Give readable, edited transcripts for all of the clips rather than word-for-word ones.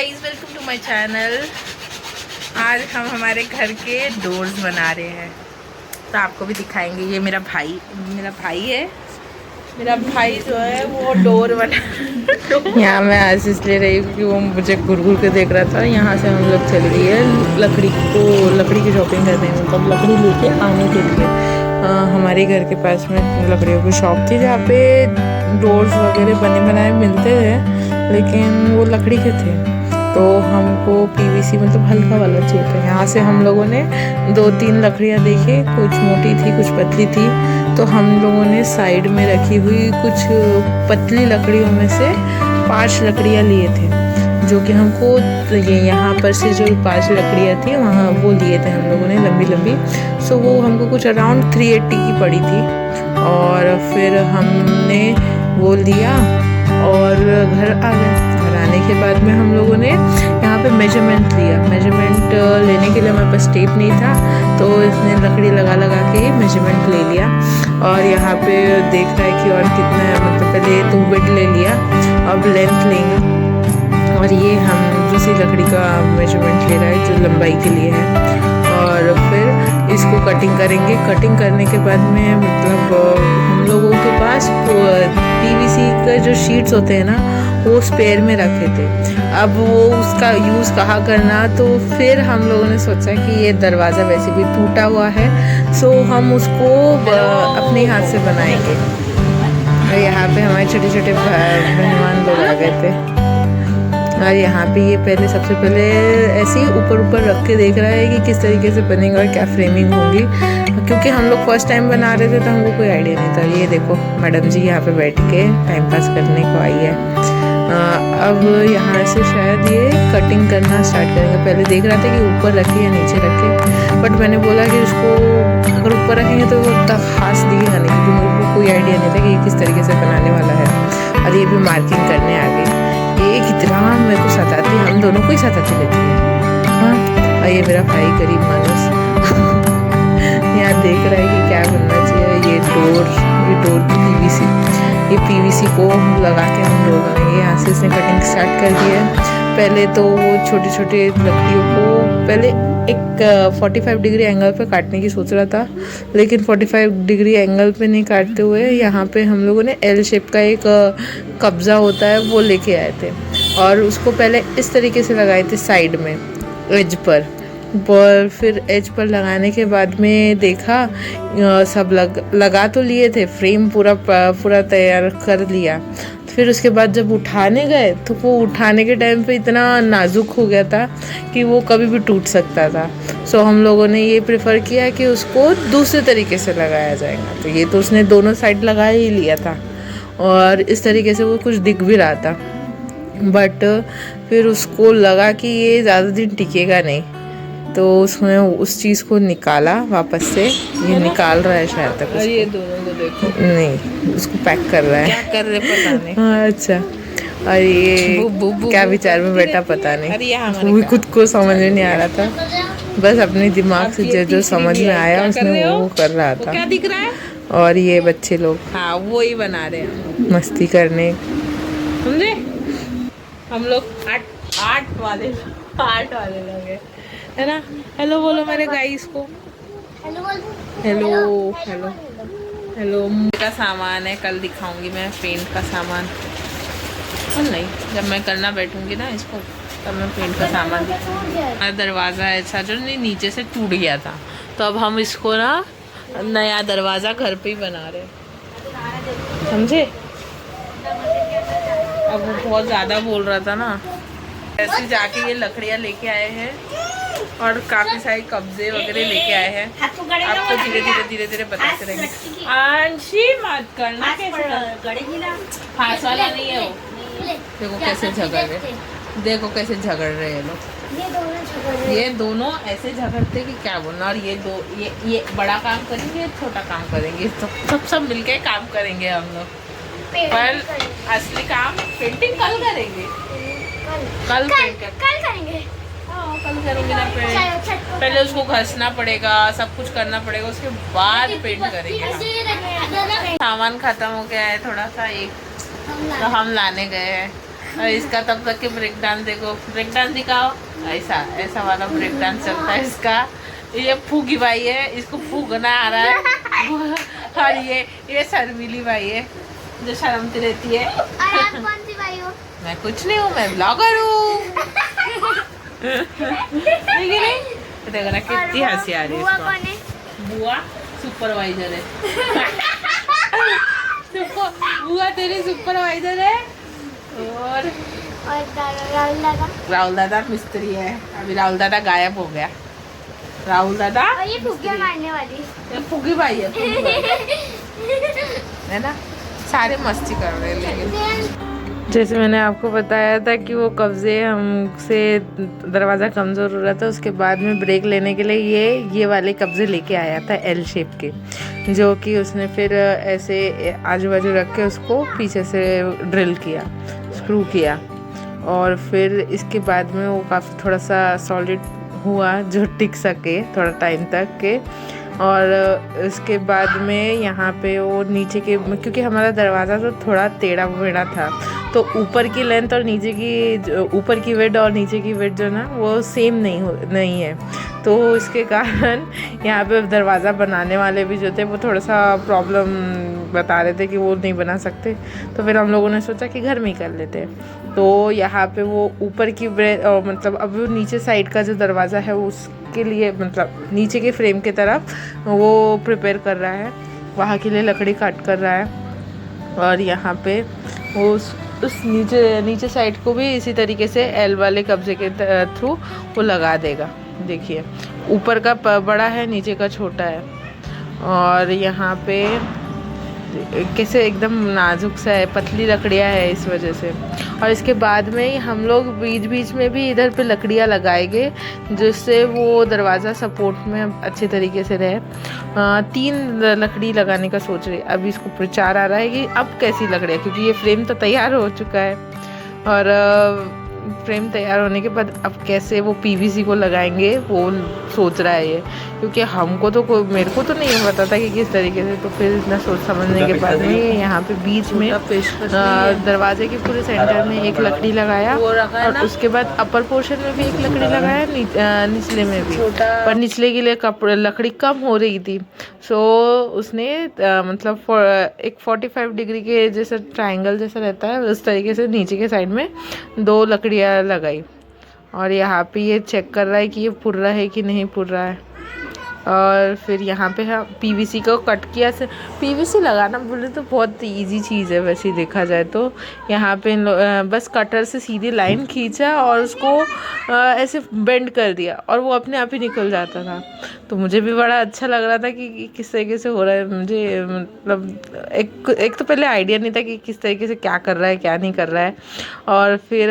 Guys, welcome to my channel. आज हम हमारे घर के डोर्स बना रहे हैं, तो आपको भी दिखाएंगे। ये मेरा भाई है। मेरा भाई जो है वो डोर बना यहाँ मैं आशीष ले रही हूँ क्योंकि वो मुझे घूर घूर के देख रहा था। यहाँ से हम लोग चल रही है लकड़ी की शॉपिंग करने में, मतलब लकड़ी लेके आने के लिए। हमारे घर के पास में लकड़ियों की शॉप थी जहाँ पे डोर्स वगैरह बने बनाए मिलते थे, लेकिन वो लकड़ी के थे, तो हमको पीवीसी मतलब हल्का वाला चाहिए था। यहाँ से हम लोगों ने 2-3 लकड़ियाँ देखी, कुछ मोटी थी कुछ पतली थी, तो हम लोगों ने साइड में रखी हुई कुछ पतली लकड़ियों में से 5 लकड़ियाँ लिए थे, जो कि हमको ये यहाँ पर से जो 5 लकड़ियाँ थी वहाँ वो लिए थे हम लोगों ने लंबी लंबी। सो वो हमको कुछ अराउंड 380 की पड़ी थी, और फिर हमने वो लिया और घर आ गए। घर आने के बाद में हम लोगों ने यहाँ पे मेजरमेंट लिया। मेजरमेंट लेने के लिए हमारे पास टेप नहीं था, तो इसने लकड़ी लगा के मेजरमेंट ले लिया। और यहाँ पे देख रहा है कि और कितना है, मतलब पहले तो विड्थ ले लिया, अब लेंथ लेंगे। और ये हम दूसरी लकड़ी का मेजरमेंट ले रहा है जो लंबाई के लिए है, और फिर इसको कटिंग करेंगे। कटिंग करने के बाद में मतलब हम लोगों के पास पीवीसी का जो शीट्स होते हैं ना, वो स्पेयर में रखे थे। अब वो उसका यूज़ कहाँ करना, तो फिर हम लोगों ने सोचा कि ये दरवाज़ा वैसे भी टूटा हुआ है, सो हम उसको अपने हाथ से बनाएंगे। और यहाँ पे हमारे छोटे छोटे मेहमान लोग आ गए थे, और यहाँ पे ये सबसे पहले ऐसे ही ऊपर रख के देख रहा है कि किस तरीके से बनेगा और क्या फ्रेमिंग होगी, क्योंकि हम लोग फर्स्ट टाइम बना रहे थे तो हमको कोई आइडिया नहीं था। ये देखो मैडम जी यहाँ पे बैठ के टाइम पास करने को आई है। अब यहाँ से शायद ये कटिंग करना स्टार्ट करेंगे। पहले देख रहा था कि ऊपर रखे या नीचे रखे, बट मैंने बोला कि उसको अगर ऊपर रखेंगे तो वो उतना खास दिखेगा नहीं, क्योंकि मेरे को कोई आइडिया नहीं था कि ये किस तरीके से बनाने वाला है। और ये भी मार्किंग करने आ गई। ये कितना मेरे को सताती, हम दोनों को ही सताती रहती है। हाँ, और ये मेरा भाई गरीब मानुस यहाँ देख रहा है कि क्या बनना चाहिए। ये डोर पीवीसी को लगा के हम डोर बनाएंगे। यहाँ से इसने कटिंग स्टार्ट कर दी है। पहले तो वो छोटे छोटे लकड़ियों को पहले एक 45 डिग्री एंगल पे काटने की सोच रहा था, लेकिन 45 डिग्री एंगल पे नहीं काटते हुए यहाँ पे हम लोगों ने एल शेप का एक कब्जा होता है वो लेके आए थे, और उसको पहले इस तरीके से लगाए थे साइड में एज पर। फिर एज पर लगाने के बाद में देखा सब लगा तो लिए थे, फ्रेम पूरा तैयार कर लिया। फिर उसके बाद जब उठाने गए तो वो उठाने के टाइम पे इतना नाजुक हो गया था कि वो कभी भी टूट सकता था। सो हम लोगों ने ये प्रेफर किया कि उसको दूसरे तरीके से लगाया जाएगा। तो ये तो उसने दोनों साइड लगा ही लिया था, और इस तरीके से वो कुछ दिख भी रहा था, बट फिर उसको लगा कि ये ज़्यादा दिन टिकेगा नहीं, तो उसने उस चीज़ को निकाला वापस से। ये निकाल रहा है शायद तक उसको। ये दोनों को देखो, नहीं उसको पैक कर रहा है, क्या कर रहे पता नहीं। हाँ अच्छा, और ये क्या विचार में बैठा पता नहीं, वो भी खुद को समझ में नहीं आ रहा था, बस अपने दिमाग से जो समझ में आया उसने वो कर रहा था। क्या दिख रहा है? और ये बच्चे लोग हाँ वो ही बना रहे हैं मस्ती करने, समझे? हम लोग आठ वाले लोग हैं, है ना? हेलो बोलो मेरे गाइस को। हेलो का सामान है, कल दिखाऊंगी मैं पेंट का सामान। कल नहीं, जब मैं करना बैठूंगी ना इसको तब मैं पेंट का सामान दिखाऊंगी। दरवाज़ा ऐसा जो नीचे से टूट गया था, तो अब हम इसको ना नया दरवाज़ा घर पे ही बना रहे, समझे? अब वो बहुत ज़्यादा बोल रहा था ना, ऐसे जाके ये लकड़ियाँ लेके आए हैं और काफ़ी सारे कब्जे वगैरह लेके आए हैं। आपको धीरे धीरे बताते रहेंगे। आंशी मत करना, फांस वाला नहीं है वो। देखो कैसे झगड़ रहे हैं लोग। ये दोनों ऐसे झगड़ते कि क्या बोलना। और ये बड़ा काम करेंगे, छोटा काम करेंगे, सब मिलके काम करेंगे हम लोग। पर असली काम पेंटिंग कल करेंगे, कल करेंगे ना पेंट। पहले उसको घसना पड़ेगा, सब कुछ करना पड़ेगा, उसके बाद पेंट करेंगे। सामान खत्म हो गया है थोड़ा सा, एक तो हम लाने गए हैं। और इसका तब तक के ब्रेक डांस देखो, ब्रेक डांस दिखाओ, ऐसा ऐसा वाला ब्रेक डांस चलता है इसका। ये फूगी भाई है, इसको फूकना आ रहा है। और ये शर्मीली भाई है जो शर्मती रहती है। आप कौन सी भाई हो? मैं कुछ नहीं हूँ, मैं ब्लॉगर हूँ। देखो ना कितनी हंसी आ रही है। बुआ कौन है? बुआ सुपरवाइजर है। बुआ तेरी सुपरवाइजर है। और राहुल दादा मिस्त्री है। अभी राहुल दादा गायब हो गया। राहुल दादा और ये फुग्गे मारने वाली, ये फुगी भाई है, फुगी भाई है ना। सारे मस्ती कर रहे हैं। लेकिन जैसे मैंने आपको बताया था कि वो कब्जे हमसे दरवाज़ा कमज़ोर हो रहा था, उसके बाद में ब्रेक लेने के लिए ये वाले कब्जे लेके आया था एल शेप के, जो कि उसने फिर ऐसे आजू बाजू रख के उसको पीछे से ड्रिल किया, स्क्रू किया। और फिर इसके बाद में वो काफ़ी थोड़ा सा सॉलिड हुआ जो टिक सके थोड़ा टाइम तक के। और उसके बाद में यहाँ पे वो नीचे के, क्योंकि हमारा दरवाज़ा तो थोड़ा टेढ़ा मेढ़ा था, तो ऊपर की लेंथ और नीचे की, ऊपर की विड्थ और नीचे की विड्थ जो ना वो सेम नहीं है। तो इसके कारण यहाँ पे दरवाज़ा बनाने वाले भी जो थे वो थोड़ा सा प्रॉब्लम बता रहे थे कि वो नहीं बना सकते। तो फिर हम लोगों ने सोचा कि घर में ही कर लेते हैं। तो यहाँ पे वो ऊपर की मतलब अब वो नीचे साइड का जो दरवाज़ा है उसके लिए, मतलब नीचे के फ्रेम की तरफ वो प्रिपेयर कर रहा है, वहाँ के लिए लकड़ी काट कर रहा है। और यहाँ पे वो उस नीचे साइड को भी इसी तरीके से एल वाले कब्जे के थ्रू वो लगा देगा। देखिए ऊपर का बड़ा है, नीचे का छोटा है। और यहाँ पे कैसे एकदम नाजुक सा है, पतली लकड़ियाँ है इस वजह से। और इसके बाद में हम लोग बीच बीच में भी इधर पे लकड़ियाँ लगाएंगे जिससे वो दरवाज़ा सपोर्ट में अच्छे तरीके से रहे। 3 लकड़ी लगाने का सोच रहे। अभी इसको प्रचार आ रहा है कि अब कैसी लकड़ियाँ, क्योंकि ये फ्रेम तो तैयार हो चुका है। और फ्रेम तैयार होने के बाद अब कैसे वो पीवीसी को लगाएंगे वो सोच रहा है ये, क्योंकि हमको तो मेरे को तो नहीं पता था कि किस तरीके से। तो फिर इतना सोच समझने के बाद में यहाँ पे बीच में दरवाजे के पूरे सेंटर में एक लकड़ी लगाया, और उसके बाद अपर पोर्शन में भी एक लकड़ी लगाया, निचले में भी। पर निचले के लिए लकड़ी कम हो रही थी, सो उसने मतलब एक 45 डिग्री के जैसा ट्रायंगल जैसा रहता है उस तरीके से नीचे के साइड में 2 लकड़ियाँ लगाई। और यहाँ पे ये चेक कर रहा है कि ये पुर रहा है कि नहीं पुर रहा है। और फिर यहाँ पे पीवीसी को कट किया से। पीवीसी लगाना बोले तो बहुत इजी चीज़ है वैसे देखा जाए तो। यहाँ पे बस कटर से सीधी लाइन खींचा और उसको ऐसे बेंड कर दिया और वो अपने आप ही निकल जाता था। तो मुझे भी बड़ा अच्छा लग रहा था कि किस तरीके से हो रहा है। मुझे मतलब एक तो पहले आइडिया नहीं था कि किस तरीके से क्या कर रहा है क्या नहीं कर रहा है। और फिर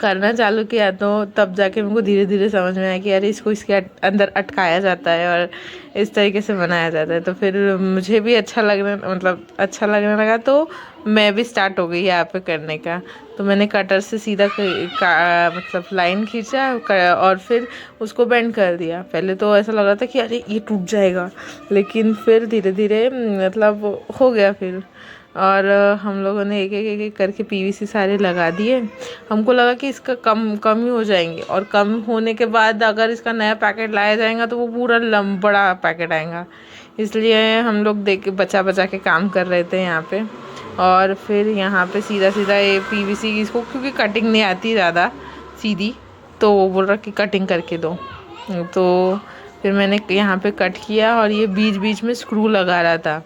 करना चालू किया तो तब जाके मेरे को धीरे धीरे समझ में आया कि अरे इसको इसके अंदर अटकाया जाता है और इस तरीके से बनाया जाता है। तो फिर मुझे भी अच्छा लगने लगा, तो मैं भी स्टार्ट हो गई यहाँ पे करने का। तो मैंने कटर से सीधा मतलब लाइन खींचा और फिर उसको बेंड कर दिया। पहले तो ऐसा लग रहा था कि अरे ये टूट जाएगा, लेकिन फिर धीरे धीरे मतलब हो गया फिर। और हम लोगों ने एक करके पीवीसी सारे लगा दिए। हमको लगा कि इसका कम ही हो जाएंगे, और कम होने के बाद अगर इसका नया पैकेट लाया जाएगा तो वो पूरा बड़ा पैकेट आएगा। इसलिए हम लोग बचा के काम कर रहे थे यहाँ पे। और फिर यहाँ पे सीधा ये पीवीसी इसको, क्योंकि कटिंग नहीं आती ज़्यादा सीधी, तो वो बोल रहा कि कटिंग करके दो। तो फिर मैंने यहाँ पे कट किया और ये बीच बीच में स्क्रू लगा रहा था।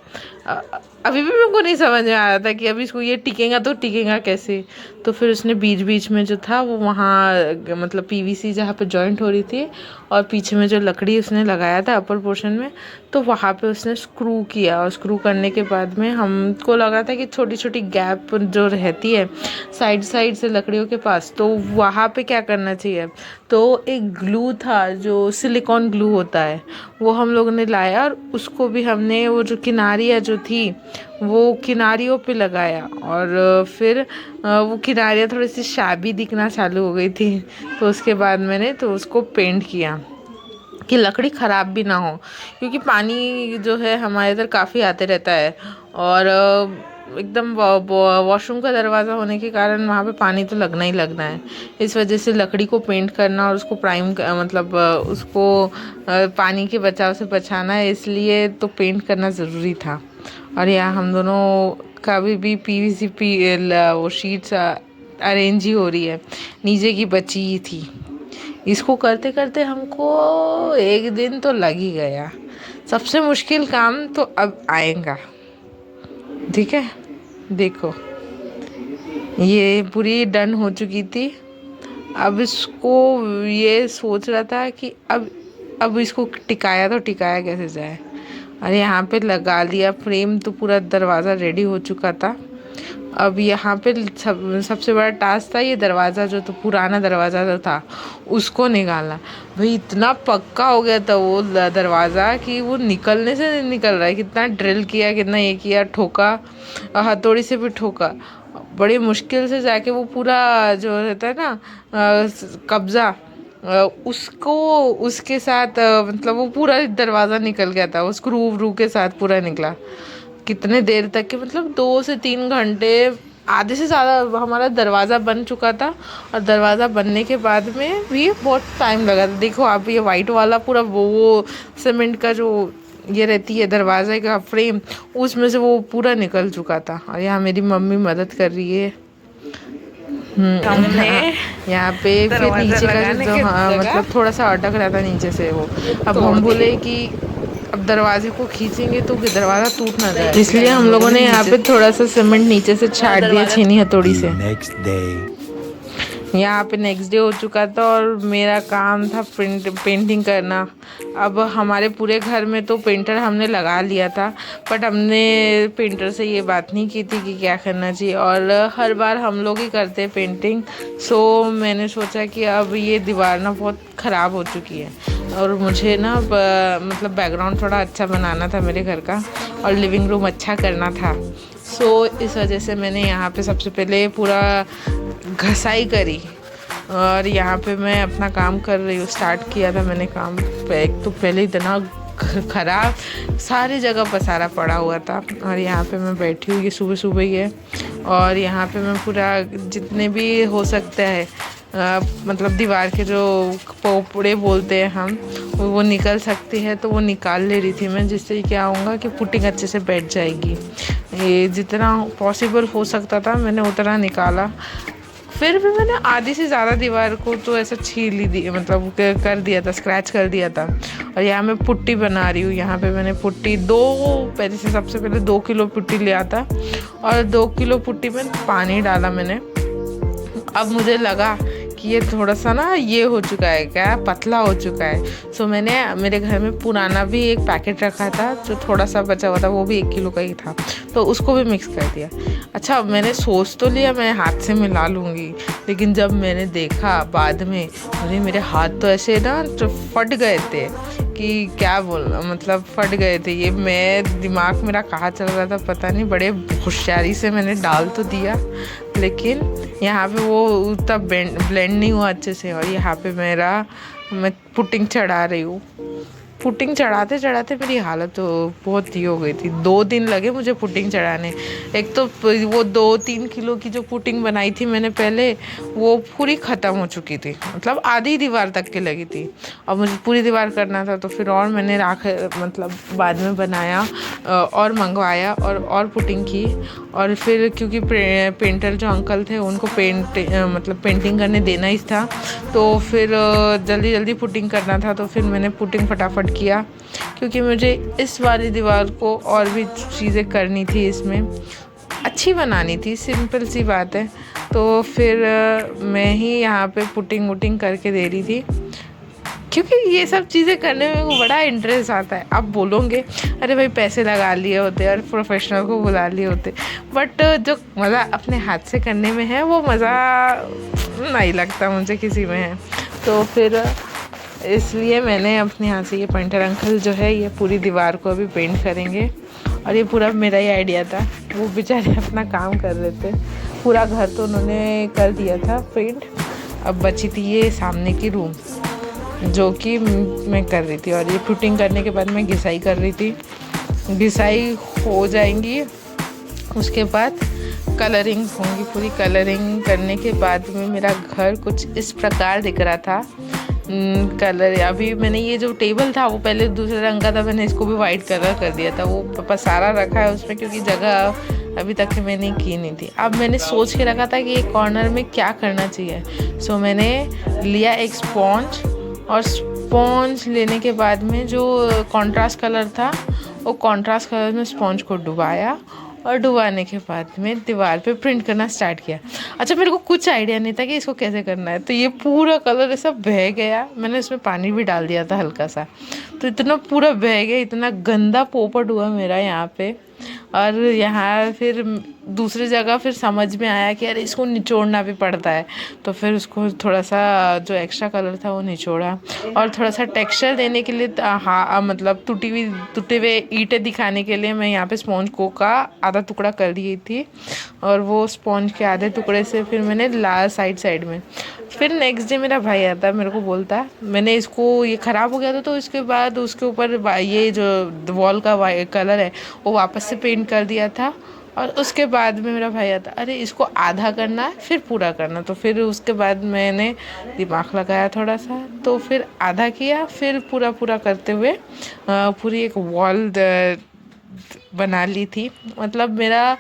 अभी भी मेरे को नहीं समझ में आ रहा था कि अभी इसको ये टिकेगा तो टिकेगा कैसे। तो फिर उसने बीच बीच में जो था वो वहाँ मतलब पीवीसी जहाँ पे जॉइंट हो रही थी और पीछे में जो लकड़ी उसने लगाया था अपर पोर्शन में, तो वहाँ पे उसने स्क्रू किया। और स्क्रू करने के बाद में हमको लगा था कि छोटी छोटी गैप जो रहती है साइड से लकड़ियों के पास, तो वहाँ पे क्या करना चाहिए। तो एक ग्लू था जो सिलिकॉन ग्लू होता है, वो हम लोगों ने लाया और उसको भी हमने वो जो किनारियाँ जो थी वो किनारियों पे लगाया। और फिर वो किनारियाँ थोड़ी सी शाबी दिखना चालू हो गई थी। तो उसके बाद मैंने तो उसको पेंट किया कि लकड़ी ख़राब भी ना हो, क्योंकि पानी जो है हमारे इधर काफ़ी आते रहता है। और एकदम वॉशरूम का दरवाज़ा होने के कारण वहाँ पे पानी तो लगना ही लगना है। इस वजह से लकड़ी को पेंट करना और उसको मतलब उसको पानी के बचाव से बचाना है, इसलिए तो पेंट करना ज़रूरी था। और यहाँ हम दोनों का भी पीवीसी वो शीट्स अरेंज ही हो रही है, नीचे की बची ही थी। इसको करते करते हमको एक दिन तो लग ही गया। सबसे मुश्किल काम तो अब आएगा, ठीक है। देखो ये पूरी डन हो चुकी थी। अब इसको ये सोच रहा था कि अब इसको टिकाया तो टिकाया कैसे जाए। और यहाँ पे लगा लिया फ्रेम, तो पूरा दरवाज़ा रेडी हो चुका था। अब यहाँ पे सबसे बड़ा टास्क था ये दरवाज़ा, जो तो पुराना दरवाज़ा जो था उसको निकालना। भाई इतना पक्का हो गया था वो दरवाज़ा कि वो निकलने से नहीं निकल रहा है। कितना ड्रिल किया, कितना ये किया, ठोका, हथौड़ी से भी ठोका, बड़ी मुश्किल से जाके वो पूरा जो रहता है ना कब्ज़ा, उसको उसके साथ मतलब वो पूरा दरवाज़ा निकल गया था। वो स्क्रू के साथ पूरा निकला। कितने देर तक के मतलब 2 से 3 घंटे, आधे से ज़्यादा हमारा दरवाज़ा बन चुका था। और दरवाज़ा बनने के बाद में भी बहुत टाइम लगा था। देखो आप, ये वाइट वाला पूरा वो सीमेंट का जो ये रहती है दरवाजे का फ्रेम, उसमें से वो पूरा निकल चुका था। और यहाँ मेरी मम्मी मदद कर रही है। हमने यहाँ पे फिर नीचे का जो मतलब थोड़ा सा अटक रहा था नीचे से वो। अब हम बोले कि अब दरवाजे को खींचेंगे तो दरवाज़ा टूट ना जाए, इसलिए हम लोगों ने यहाँ पे थोड़ा सा सीमेंट नीचे से छाट दिया छीनी हथौड़ी से। यहाँ पे नेक्स्ट डे हो चुका था और मेरा काम था पेंटिंग करना। अब हमारे पूरे घर में तो पेंटर हमने लगा लिया था, बट हमने पेंटर से ये बात नहीं की थी कि क्या करना चाहिए। और हर बार हम लोग ही करते हैं पेंटिंग। सो मैंने सोचा कि अब ये दीवार ना बहुत ख़राब हो चुकी है और मुझे ना मतलब बैकग्राउंड थोड़ा अच्छा बनाना था मेरे घर का, और लिविंग रूम अच्छा करना था। सो इस वजह से मैंने यहाँ पे सबसे पहले पूरा घसाई करी और यहाँ पे मैं अपना काम कर रही हूँ। स्टार्ट किया था मैंने काम। एक तो पहले इतना ख़राब सारी जगह पसारा पड़ा हुआ था, और यहाँ पे मैं बैठी हुई, ये सुबह सुबह ही है। और यहाँ पे मैं पूरा जितने भी हो सकता है मतलब दीवार के जो पोपड़े बोलते हैं हम, वो निकल सकती है तो वो निकाल ले रही थी मैं, जिससे क्या होगा कि पुटिंग अच्छे से बैठ जाएगी। ये जितना पॉसिबल हो सकता था मैंने उतना निकाला। फिर भी मैंने आधी से ज़्यादा दीवार को तो ऐसा छील ही दी, मतलब कर दिया था, स्क्रैच कर दिया था। और यहाँ मैं पुट्टी बना रही हूँ। यहाँ पे मैंने पुट्टी पहले से सबसे पहले 2 किलो पुट्टी लिया था और 2 किलो पुट्टी में पानी डाला मैंने। अब मुझे लगा कि ये थोड़ा सा ना ये हो चुका है, क्या पतला हो चुका है। सो मैंने मेरे घर में पुराना भी एक पैकेट रखा था जो थोड़ा सा बचा हुआ था, वो भी 1 किलो का ही था, तो उसको भी मिक्स कर दिया। अच्छा, मैंने सोच तो लिया मैं हाथ से मिला लूँगी, लेकिन जब मैंने देखा बाद में, अरे मेरे हाथ तो ऐसे ना तो फट गए थे कि क्या मतलब फट गए थे। ये मैं दिमाग मेरा कहाँ चल रहा था पता नहीं, बड़े होशियारी से मैंने डाल तो दिया, लेकिन यहाँ पे वो उतना ब्लेंड नहीं हुआ अच्छे से। और यहाँ पे मैं पुटिंग चढ़ा रही हूँ। पुटिंग चढ़ाते चढ़ाते मेरी हालत तो बहुत ही हो गई थी। 2 दिन लगे मुझे पुटिंग चढ़ाने। एक तो वो 2-3 किलो की जो पुटिंग बनाई थी मैंने पहले, वो पूरी ख़त्म हो चुकी थी, मतलब आधी दीवार तक के लगी थी। अब मुझे पूरी दीवार करना था, तो फिर और मैंने मतलब बाद में बनाया और मंगवाया और पुटिंग की। और फिर क्योंकि पेंटर जो अंकल थे उनको मतलब पेंटिंग करने देना ही था, तो फिर जल्दी जल्दी पुटिंग करना था, तो फिर मैंने पुटिंग फटाफट किया, क्योंकि मुझे इस वाली दीवार को और भी चीज़ें करनी थी, इसमें अच्छी बनानी थी, सिंपल सी बात है। तो फिर मैं ही यहाँ पे पुटिंग वुटिंग करके दे रही थी, क्योंकि ये सब चीज़ें करने में को बड़ा इंटरेस्ट आता है। आप बोलोगे अरे भाई पैसे लगा लिए होते और प्रोफेशनल को बुला लिए होते, बट जो मज़ा अपने हाथ से करने में है वो मज़ा नहीं लगता मुझे किसी में है। तो फिर इसलिए मैंने अपने हाथ से, ये पेंटर अंकल जो है ये पूरी दीवार को अभी पेंट करेंगे, और ये पूरा मेरा ही आइडिया था। वो बेचारे अपना काम कर रहे थे, पूरा घर तो उन्होंने कर दिया था पेंट। अब बची थी ये सामने की रूम जो कि मैं कर रही थी, और ये पुटिंग करने के बाद मैं घिसाई कर रही थी। घिसाई हो जाएंगी उसके बाद कलरिंग होंगी, पूरी कलरिंग करने के बाद में मेरा घर कुछ इस प्रकार दिख रहा था। कलर अभी मैंने ये जो टेबल था वो पहले दूसरे रंग का था, मैंने इसको भी वाइट कलर कर दिया था। वो पसारा रखा है उसमें क्योंकि जगह अभी तक मैंने की नहीं थी। अब मैंने सोच के रखा था कि एक कॉर्नर में क्या करना चाहिए। सो मैंने लिया एक स्पॉन्ज, और स्पॉन्ज लेने के बाद में जो कॉन्ट्रास्ट कलर था वो कॉन्ट्रास्ट कलर में स्पॉन्ज को डुबाया, और डुबाने के बाद में दीवार पे प्रिंट करना स्टार्ट किया। अच्छा, मेरे को कुछ आइडिया नहीं था कि इसको कैसे करना है, तो ये पूरा कलर ऐसा बह गया। मैंने इसमें पानी भी डाल दिया था हल्का सा, तो इतना पूरा बह गया, इतना गंदा पोपट हुआ मेरा यहाँ पे। और यहाँ फिर दूसरी जगह फिर समझ में आया कि यार इसको निचोड़ना भी पड़ता है, तो फिर उसको थोड़ा सा जो एक्स्ट्रा कलर था वो निचोड़ा, और थोड़ा सा टेक्सचर देने के लिए मतलब टूटे हुए ईंटें दिखाने के लिए मैं यहाँ पे स्पॉन्ज को का आधा टुकड़ा कर दी थी, और वो स्पॉन्ज के आधे टुकड़े से फिर मैंने साइड में। फिर नेक्स्ट डे मेरा भाई आता है, मेरे को बोलता है मैंने इसको, ये ख़राब हो गया था, तो इसके बाद उसके ऊपर ये जो वॉल का कलर है वो वापस से पेंट कर दिया था। और उसके बाद में मेरा भाई आता, अरे इसको आधा करना है फिर पूरा करना। तो फिर उसके बाद मैंने दिमाग लगाया थोड़ा सा, तो फिर आधा किया, फिर पूरा करते हुए पूरी एक वॉल बना ली थी। मतलब मेरा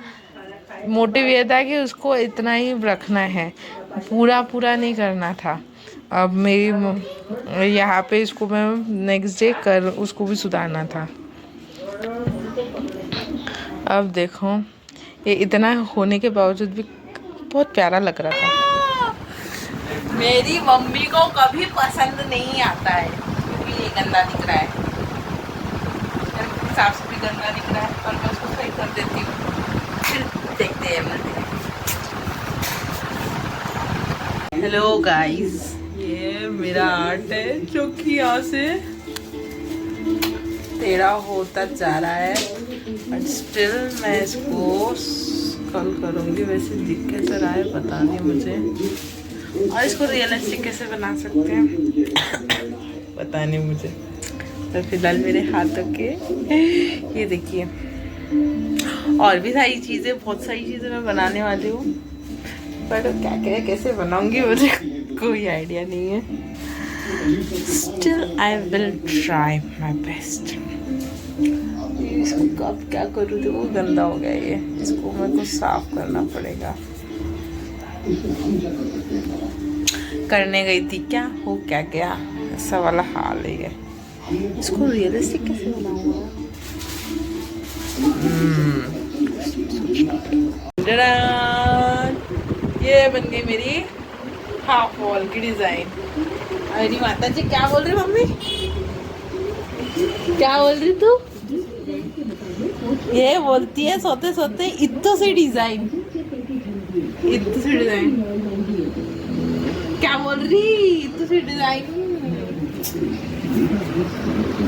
मोटिव ये था कि उसको इतना ही रखना है, पूरा नहीं करना था। अब मेरी यहाँ पे इसको मैं नेक्स्ट डे उसको भी सुधारना था। अब देखो ये इतना होने के बावजूद भी बहुत प्यारा लग रहा था। मेरी मम्मी को कभी पसंद नहीं आता है क्योंकि ये गंदा दिख रहा है, साफ से भी गंदा दिख रहा है, और मैं उसको सही कर देती हूँ। फिर देखते हैं। हेलो गाइस, ये मेरा आर्ट है जो कि यहाँ से टेढ़ा होता जा रहा है, बट स्टिल मैं इसको कल करूँगी। वैसे दिख कैसे रहा है पता नहीं मुझे, और इसको रियलिस्टिक कैसे बना सकते हैं पता नहीं मुझे। तो फिलहाल मेरे हाथों के ये देखिए, और भी सारी चीज़ें, बहुत सारी चीज़ें मैं बनाने वाली हूँ, पर क्या कैसे बनाऊंगी मुझे कोई आइडिया नहीं है। Still I will try my best. इसको कब क्या करूँ, तो वो गंदा हो गया ये, इसको मेरे को साफ करना पड़ेगा। करने गई थी क्या हो क्या क्या ऐसा वाला हाल है। इसको रियलिस्टिक कैसे बनाऊंगा। ये बन गई मेरी हाफ वॉल की डिजाइन। अरे माता जी, क्या बोल रही मम्मी, क्या बोल रही तू? ये बोलती है सोते सोते इतनी सी डिजाइन, क्या बोल रही, इतनी सी डिजाइन।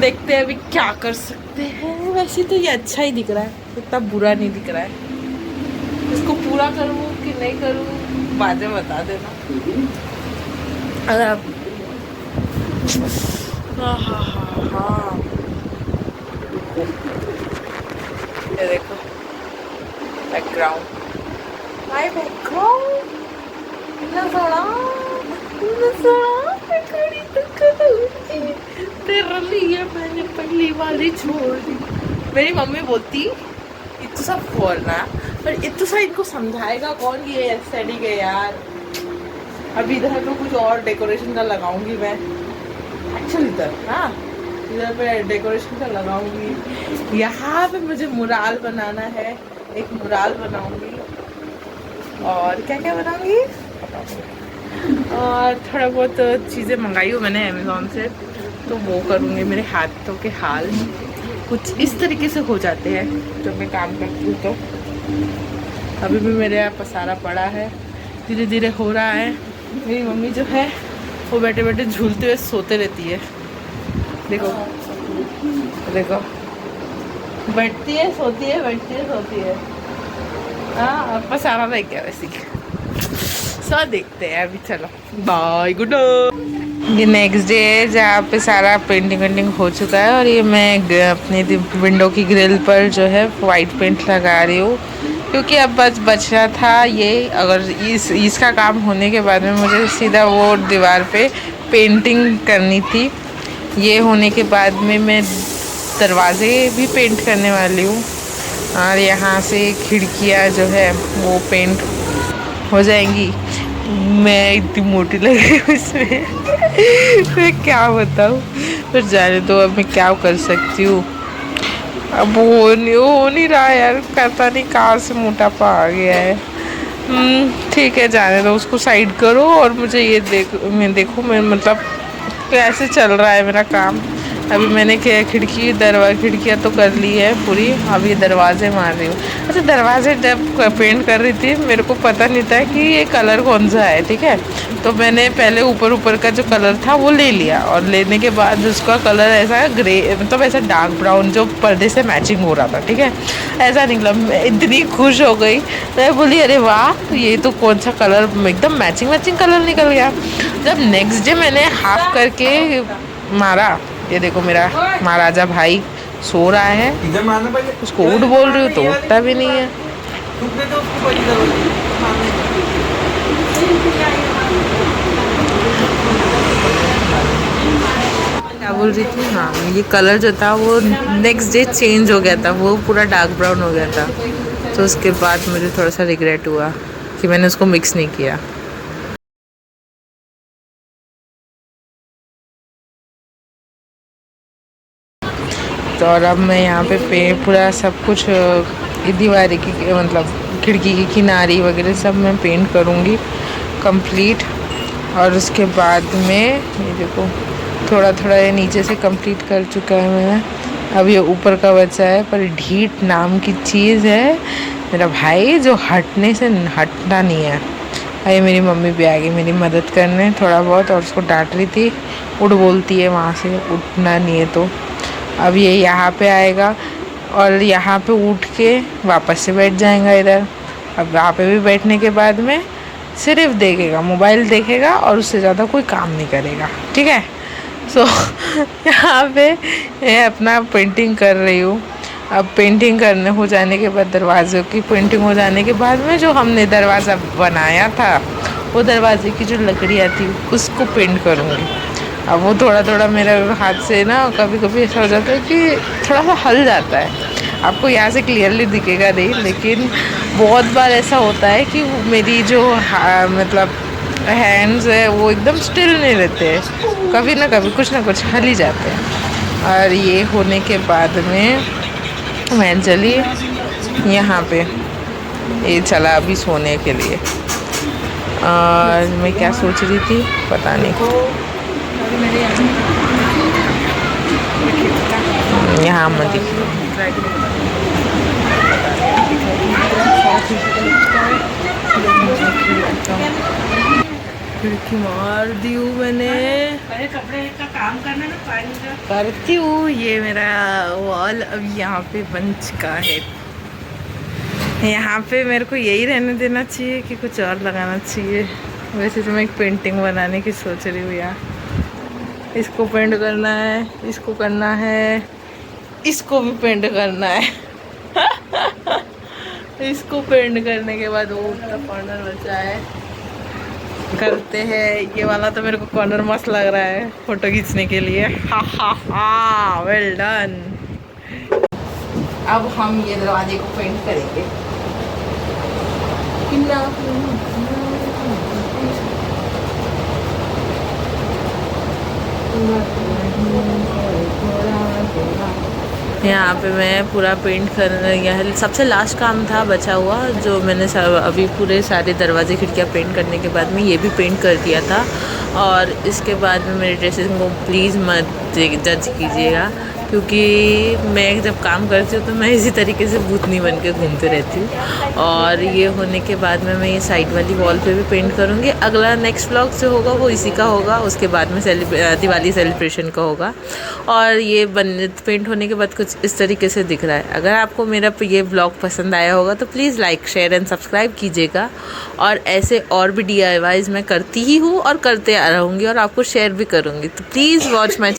देखते हैं अभी क्या कर सकते हैं। वैसे तो ये अच्छा ही दिख रहा है, इतना बुरा नहीं दिख रहा है। इसको पूरा करूँ कि नहीं करूँ बाद में बता देना। अगर आप हाँ ये देखो बैकग्राउंड, माय बैकग्राउंड इतना सोना तेरे लिए मैंने पहली वाली छोड़ दी। मेरी मम्मी बोलती इतना सब बोलना, पर इतना सा इनको समझाएगा कौन, ये एस्थेटिक है यार। अभी इधर तो कुछ और डेकोरेशन का लगाऊंगी मैं, एक्चुअली इधर हाँ इधर पे डेकोरेशन का लगाऊंगी। यहाँ पे मुझे मुराल बनाना है, एक मुराल बनाऊंगी, और क्या क्या बनाऊंगी, और थोड़ा बहुत चीज़ें मंगाई हूँ मैंने अमेज़ोन से, तो वो करूँगी। मेरे हाथों के हाल कुछ इस तरीके से हो जाते हैं जब मैं काम करती हूँ। तो अभी भी मेरे यहाँ पसारा पड़ा है, धीरे धीरे हो रहा है। मेरी मम्मी जो है वो बैठे बैठे झूलते हुए सोते रहती है। देखो देखो, बैठती है सोती है, बैठती है सोती है। हाँ पसारा रह गया वैसे। सो देखते हैं अभी, चलो बाय, गुड नाइट। ये नेक्स्ट डे है जहाँ पे सारा पेंटिंग वेंटिंग हो चुका है, और ये मैं अपनी विंडो की ग्रिल पर जो है वाइट पेंट लगा रही हूँ। क्योंकि अब बस बच रहा था ये, अगर इसका काम होने के बाद में मुझे सीधा वो दीवार पे पेंटिंग करनी थी। ये होने के बाद में मैं दरवाज़े भी पेंट करने वाली हूँ और यहाँ से खिड़कियाँ जो है वो पेंट हो जाएंगी। मैं इतनी मोटी लगी उसमें मैं क्या बताऊँ, पर जाने दो, अब मैं क्या कर सकती हूँ। अब हो नहीं रहा यार, पता नहीं कहाँ से मोटापा आ गया है। ठीक है, जाने दो, उसको साइड करो और मुझे ये देखो मैं मतलब कैसे चल रहा है मेरा काम। अभी मैंने खिड़कियाँ तो कर ली है पूरी, अब ये दरवाजे मार रही हूँ। अच्छा, दरवाजे जब पेंट कर रही थी मेरे को पता नहीं था कि ये कलर कौन सा है, ठीक है। तो मैंने पहले ऊपर का जो कलर था वो ले लिया और लेने के बाद उसका कलर ऐसा ग्रे, मतलब ऐसा डार्क ब्राउन जो पर्दे से मैचिंग हो रहा था, ठीक है, ऐसा निकला। मैं इतनी खुश हो गई, मैं बोली अरे वाह, ये तो कौन सा कलर, एकदम मैचिंग कलर निकल गया। जब नेक्स्ट डे मैंने हाफ करके मारा, ये देखो मेरा महाराजा भाई सो रहा है, उसको उठ बोल रही हूँ तो उठता भी नहीं है। क्या बोल रही थी, हाँ, ये कलर जो था वो नेक्स्ट डे चेंज हो गया था, वो पूरा डार्क ब्राउन हो गया था। तो उसके बाद मुझे थोड़ा सा रिग्रेट हुआ कि मैंने उसको मिक्स नहीं किया। तो और अब मैं यहाँ पे पूरा सब कुछ दीवार की मतलब खिड़की की किनारी वगैरह सब मैं पेंट करूँगी कंप्लीट। और उसके बाद में ये देखो थोड़ा ये नीचे से कंप्लीट कर चुका है मैंने, अब ये ऊपर का बचा है। पर ढीठ नाम की चीज़ है मेरा भाई जो हटने से हटता नहीं है। ये मेरी मम्मी भी आ गई मेरी मदद करने थोड़ा बहुत, और उसको डांट रही थी, उठ बोलती है वहाँ से, उठना नहीं है। तो अब ये यहाँ पे आएगा और यहाँ पे उठ के वापस से बैठ जाएगा इधर। अब यहाँ पे भी बैठने के बाद में सिर्फ देखेगा, मोबाइल देखेगा और उससे ज़्यादा कोई काम नहीं करेगा, ठीक है। सो यहाँ पे मैं अपना पेंटिंग कर रही हूँ। अब पेंटिंग करने हो जाने के बाद, दरवाज़ों की पेंटिंग हो जाने के बाद में जो हमने दरवाज़ा बनाया था वो दरवाजे की जो लकड़ियाँ थी उसको पेंट करूँगी। अब वो थोड़ा मेरे हाथ से ना कभी कभी ऐसा हो जाता है कि थोड़ा सा हल जाता है। आपको यहाँ से क्लियरली दिखेगा नहीं, लेकिन बहुत बार ऐसा होता है कि मेरी जो मतलब हैंड्स है वो एकदम स्टिल नहीं रहते हैं, कभी ना कभी कुछ ना कुछ हल ही जाते हैं। और ये होने के बाद में मैं चली यहाँ पे, ये चला अभी सोने के लिए। और मैं क्या सोच रही थी पता नहीं, यहाँ मत खिड़की मार दी हूँ मैंने, कपड़े का काम करना ना पानी का करती हूँ। ये मेरा वॉल अब यहाँ पे बन चुका है। यहाँ पे मेरे को यही रहने देना चाहिए कि कुछ और लगाना चाहिए। वैसे तो मैं एक पेंटिंग बनाने की सोच रही हूँ यार, इसको पेंट करना है, इसको करना है, इसको भी पेंट करना है इसको पेंट करने के बाद वो उसका कॉर्नर बचा है, करते हैं। ये वाला तो मेरे को कॉर्नर मस्त लग रहा है फोटो खींचने के लिए। हा वेल डन। अब हम ये दरवाजे को पेंट करेंगे। यहाँ पे मैं पूरा पेंट कर, यह सबसे लास्ट काम था बचा हुआ, जो मैंने अभी पूरे सारे दरवाजे खिड़कियाँ पेंट करने के बाद में ये भी पेंट कर दिया था। और इसके बाद में मेरे ड्रेसेस को प्लीज़ मत जज कीजिएगा, क्योंकि मैं जब काम करती हूँ तो मैं इसी तरीके से भूतनी बन के घूमते रहती हूँ। और ये होने के बाद में मैं ये साइड वाली वॉल पे भी पेंट करूँगी। अगला नेक्स्ट व्लॉग जो होगा वो इसी का होगा, उसके बाद में दिवाली सेलिब्रेशन का होगा। और ये पेंट होने के बाद कुछ इस तरीके से दिख रहा है। अगर आपको मेरा ये व्लॉग पसंद आया होगा तो please like share and subscribe कीजिएगा। और ऐसे और भी DIYs मैं करती ही हूँ और करते रहूँगी और आपको शेयर भी करूँगी, तो प्लीज़ वॉच माई